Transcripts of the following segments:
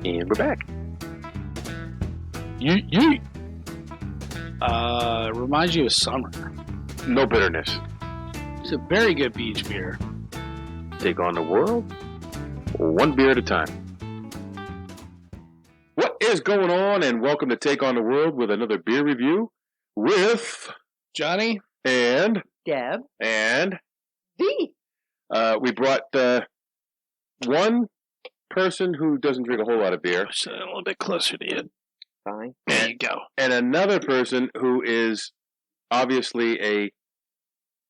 And we're back. Reminds you of summer. No bitterness. It's a very good beach beer. Take on the world, one beer at a time. What is going on? And welcome to Take on the World with another beer review with Johnny and Deb and V. We brought one person who doesn't drink a whole lot of beer. Push it a little bit closer to you. Fine. There you go. And another person who is obviously a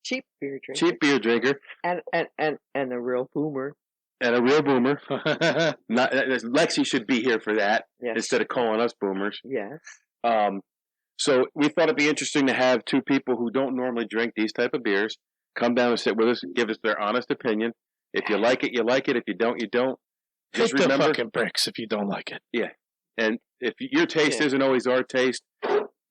Cheap beer drinker. cheap beer drinker And a real boomer. and a real boomer. Not Lexi should be here for that Yes. instead of calling us boomers. Yes. So we thought it'd be interesting to have two people who don't normally drink these type of beers come down and sit with us and give us their honest opinion. If you like it, you like it. If you don't, you don't. Just Hit the remember, fucking bricks if you don't like it. and if your taste isn't always our taste,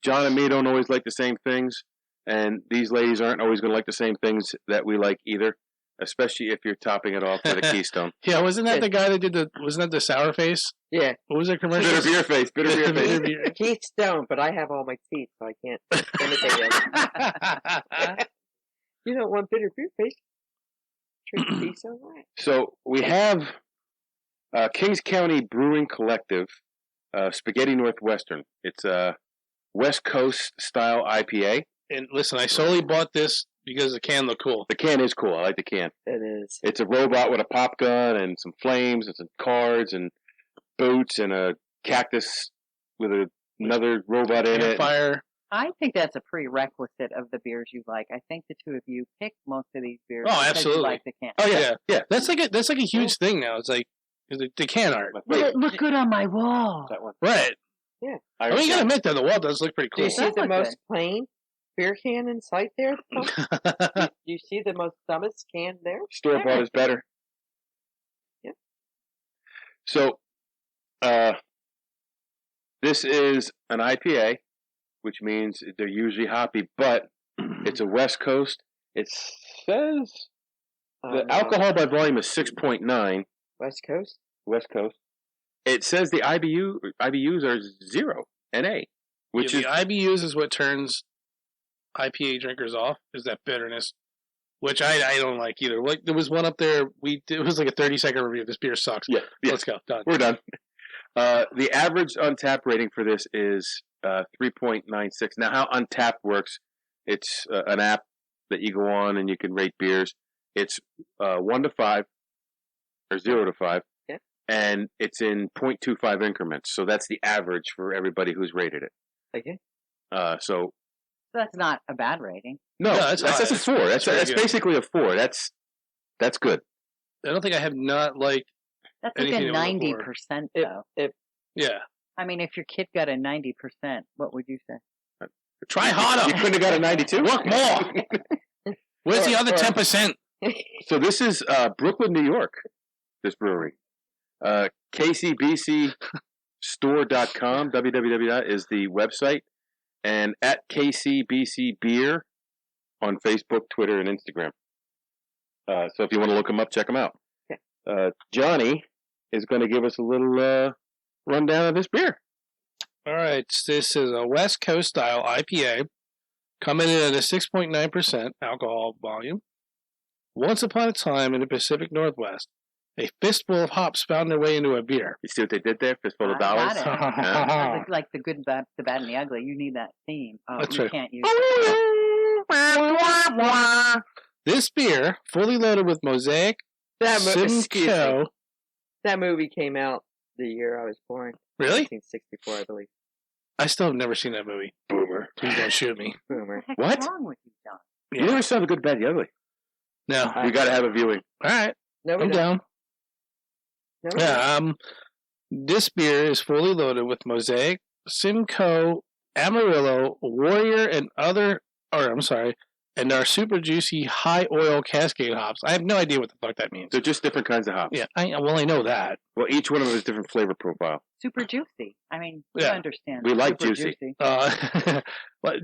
John and me don't always like the same things, and these ladies aren't always going to like the same things that we like either, especially if you're topping it off with a Keystone. Yeah, wasn't that the guy that did wasn't that the sour face? Yeah. What was that commercial? Bitter beer face, bitter beer face. beer. Keystone, but I have all my teeth, so I can't imitate it. You don't want bitter beer face. Drink Keystone Light. So we have Kings County Brewing Collective, Spaghetti Northwestern. It's a West Coast style IPA. And listen, I solely bought this because the can looked cool. The can is cool. I like the can. It is. It's a robot with a pop gun and some flames and some cards and boots and a cactus with another robot in it. Fire. I think that's a prerequisite of the beers you like. I think the two of you pick most of these beers. Oh, because absolutely. You like the can. Oh yeah, yeah. That's like a huge thing now. It's like the can art. Will it look good on my wall? That one. Right. Yeah. I mean, you gotta admit that the wall does look pretty Do cool. you see That the look most good. plain beer can in sight there? Do you see the most dumbest can there? Store bought is better. Yeah. So, this is an IPA, which means they're usually hoppy, but it's a West Coast. It says the alcohol by volume is 6.9. West Coast? West Coast. It says the IBUs are 0 NA, which the is IBUs is what turns IPA drinkers off. Is that bitterness, which I don't like either. Like there was one up there. It was like a 30-second review. This beer sucks. yeah. Let's go. Done. We're done. The average Untappd rating for this is 3.96. Now, how Untappd works, it's an app that you go on and you can rate beers. It's 1 to 5 or 0 to 5, yeah. And it's in 0.25 increments. So that's the average for everybody who's rated it. Okay. So That's not a bad rating. no, No, that's that's a not. 4. That's very good. basically a 4. That's good. I don't think I have not liked. That's like Anything a over 90%, though. Yeah. I mean, if your kid got a 90%, what would you say? Try You harder. couldn't have got a 92. Work more. Where's the other 10%? So this is Brooklyn, New York, this brewery. KCBC store.com, www is the website, and at KCBC Beer on Facebook, Twitter, and Instagram. So if you want to look them up, check them out. Okay. Johnny is going to give us a little rundown of this beer. All right. This is a West Coast style IPA coming in at a 6.9% alcohol volume. Once upon a time in the Pacific Northwest, a fistful of hops found their way into a beer. You see what they did there? Fistful of I dollars. got it. Yeah. Sounds like the good, bad, the bad, and the ugly. You need that theme. Oh, That's you right. can't use it. This beer, fully loaded with Mosaic, Excuse me. Simcoe. That movie came out the year I was born. Really? 1964, I believe. I still have never seen that movie. Boomer. Please don't shoot me. Boomer. What's What? wrong with you, John? You never saw The Good, Bad, the Ugly. No. You got to have a viewing. All right. No, we I'm don't. down. No, we don't. Yeah. This beer is fully loaded with Mosaic, Simcoe, Amarillo, Warrior, and and our super juicy high oil Cascade hops. I have no idea what the fuck that means. They're just different kinds of hops. Yeah, I know that. Well, each one of them has different flavor profile. Super juicy. I mean, you Yeah. understand. We like Super juicy. But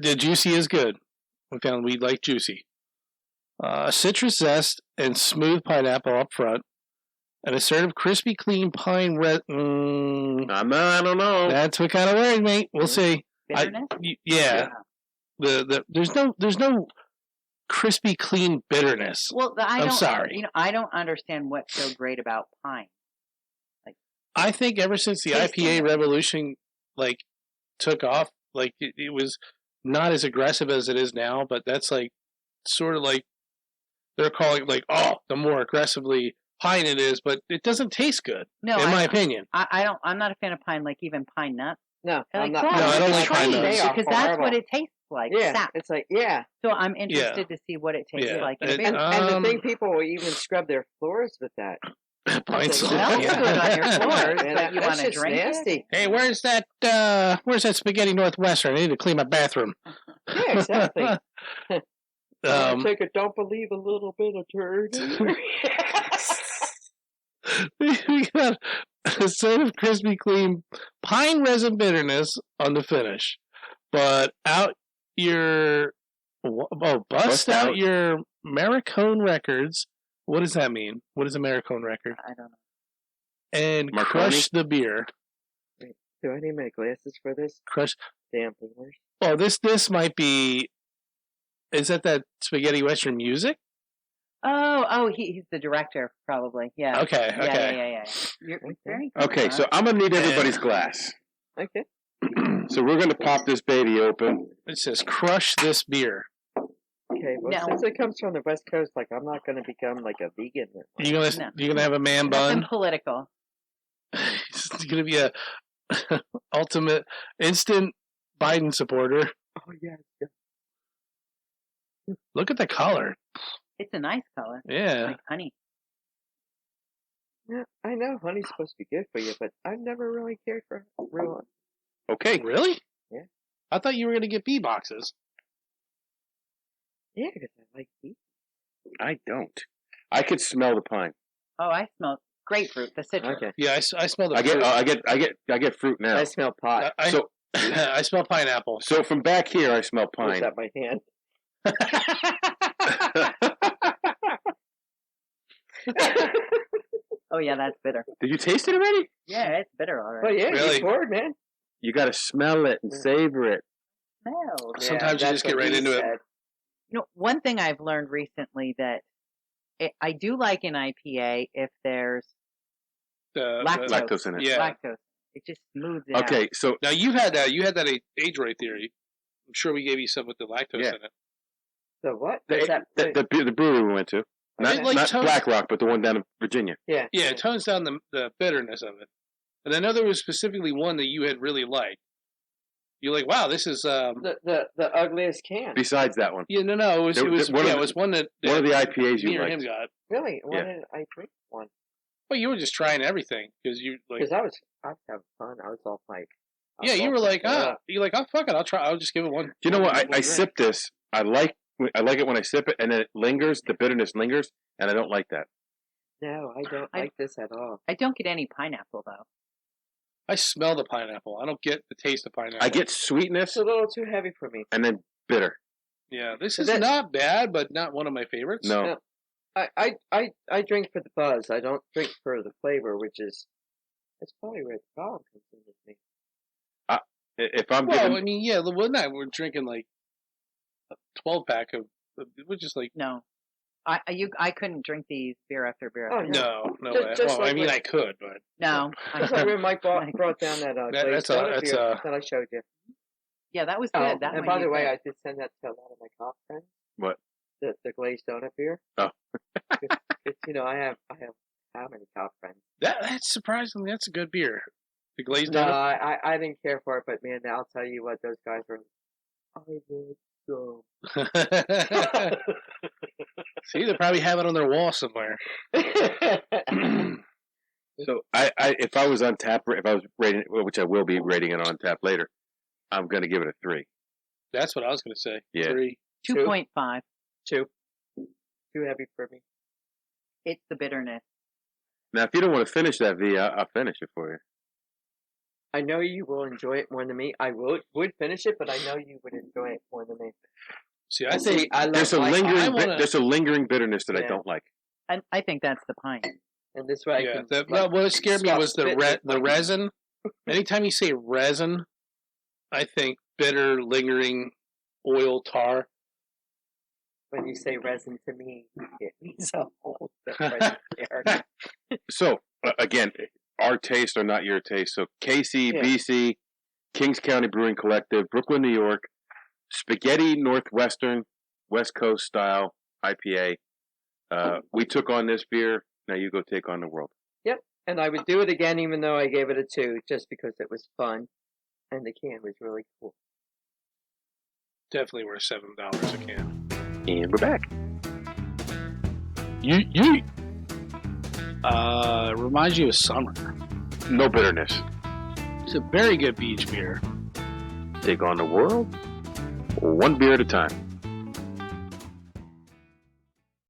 the juicy is good. We found we like juicy. Citrus zest and smooth pineapple up front, An assertive, crispy, clean pine red. I don't know. That's what kind of worried me. We'll see. Bitterness? Yeah. There's no crispy, clean bitterness. Well, I'm sorry. I don't understand what's so great about pine. I think ever since the Tasting IPA it. revolution took off, it was not as aggressive as it is now, but that's sort of they're calling the more aggressively pine it is, but it doesn't taste good. No, in my opinion. I'm not a fan of pine, like even pine nuts. No, I'm I'm not. like, No, I don't like pine nuts. because that's what it tastes like. Yeah, Sap. it's like, yeah. So I'm interested to see what it tastes Yeah. like. in a It- beer. And the thing, people will even scrub their floors with that. Pine It salt. smells Yeah. good on your floors, Man, but you that's want to just drink it? nasty. Hey, where's that spaghetti Northwestern? I need to clean my bathroom. Yeah, exactly. Take a dump and leave a little bit of turd. We got a sort of crispy, clean pine resin bitterness on the finish, but bust out your Maricone records. What does that mean? What is a Maricone record? I don't know. And Marconi? crush the beer. Do I need my glasses for this? Crush. Damn fingers. Oh, this might be. Is that spaghetti Western music? Oh, he's the director, probably. Yeah. Okay. Yeah. You're very good, Okay, huh? so I'm gonna need everybody's glass. Okay. So we're gonna pop this baby open. It says crush this beer. Okay, well, No. since it comes from the West Coast, I'm not going to become like a vegan. You gonna have a man Nothing bun? political. It's gonna be a ultimate instant Biden supporter. Oh, yeah. Look at the color. It's a nice color. Yeah. Like honey. Yeah, I know honey's supposed to be good for you, but I've never really cared for real. Okay. Really? Yeah. I thought you were gonna get bee boxes. Yeah, because I like tea. I don't. I could smell the pine. Oh, I smell grapefruit, the citrus. Okay. Yeah, I smell the I fruit. get fruit now. I smell pot. So I smell pineapple. so from back here, I smell Where's pine. that my hand? Oh, yeah, that's bitter. Did you taste it already? Yeah, it's bitter already. Well, yeah, Really? you poured, man. You got to smell it and savor it. Smells. Sometimes you that's just get what right he into it. said. One thing I've learned recently that I do like in IPA if there's lactose. Lactose in it. Yeah. lactose. It just smooths it out. Okay, so Now you had that age rate theory. I'm sure we gave you some with the lactose Yeah. in it. The what? the, Is that, the brewery we went to, not, It, like, not tones- Black Rock, but the one down in Virginia. yeah. Yeah, it tones down the bitterness of it. And I know there was specifically one that you had really liked. You're like, wow, this is The ugliest can. It was Besides that one, There- it was one that one of the IPAs me you or him liked. got. Really? Why Yeah. didn't I drink one? Well, you were just trying everything because you like. Because I was having fun. I was all like, Yeah, you were like, oh, fuck it, I'll just give it one. Do you know what? I drink. sip this. I like it when I sip it, and then it lingers. The bitterness lingers, and I don't like that. No, I don't like this at all. I don't get any pineapple, though. I smell the pineapple. I don't get the taste of pineapple. I get sweetness It's a little too heavy for me. and then bitter. Yeah, this Is is that- not bad, but not one of my favorites. No, I drink for the buzz. I don't drink for the flavor, which is that's probably where the problem comes in with me. if I'm Well, given, I mean, yeah, the one night we're drinking like a 12-pack of. We're just like No. I couldn't drink these beer after beer Oh, after no way. Just Well, I like mean, when- I could, but No. It's like when Mike brought down that glazed donut that's beer a- that I showed you. Yeah, that was good. Oh, that and one by you the way, said. I did send that to a lot of my cop friends. What? The glazed donut beer. Oh. It's, I have how many cop friends? that's surprisingly that's a good beer. The glazed No, donut. I didn't care for it, but man, I'll tell you what, those guys were. I would so. See, they probably have it on their wall somewhere. so I if I was on tap, if I was rating, which I will be rating it on tap later, I'm going to give it a 3. That's what I was going to say. Yeah. 3. 2.5. Too heavy for me. It's the bitterness. Now, if you don't want to finish that V, I'll finish it for you. I know you will enjoy it more than me. I would finish it, but I know you would enjoy it more than me. See, I think I love There's a I lingering, I wanna- there's a lingering bitterness that I Yeah. don't like. I think that's the pine. And this way I Yeah, can. what scared me stop was the spitting with my- resin. Anytime you say resin, I think bitter, lingering oil tar. When you say resin to me, it means a whole different area. So again, our tastes are not your taste. So KCBC, Kings County Brewing Collective, Brooklyn, New York, Spaghetti Northwestern, West Coast style IPA. We took on this beer. Now you go take on the world. Yep. And I would do it again, even though I gave it a 2, just because it was fun, and the can was really cool. Definitely worth $7 a can. And we're back. Reminds you of summer. No bitterness. It's a very good beach beer. Take on the world, one beer at a time.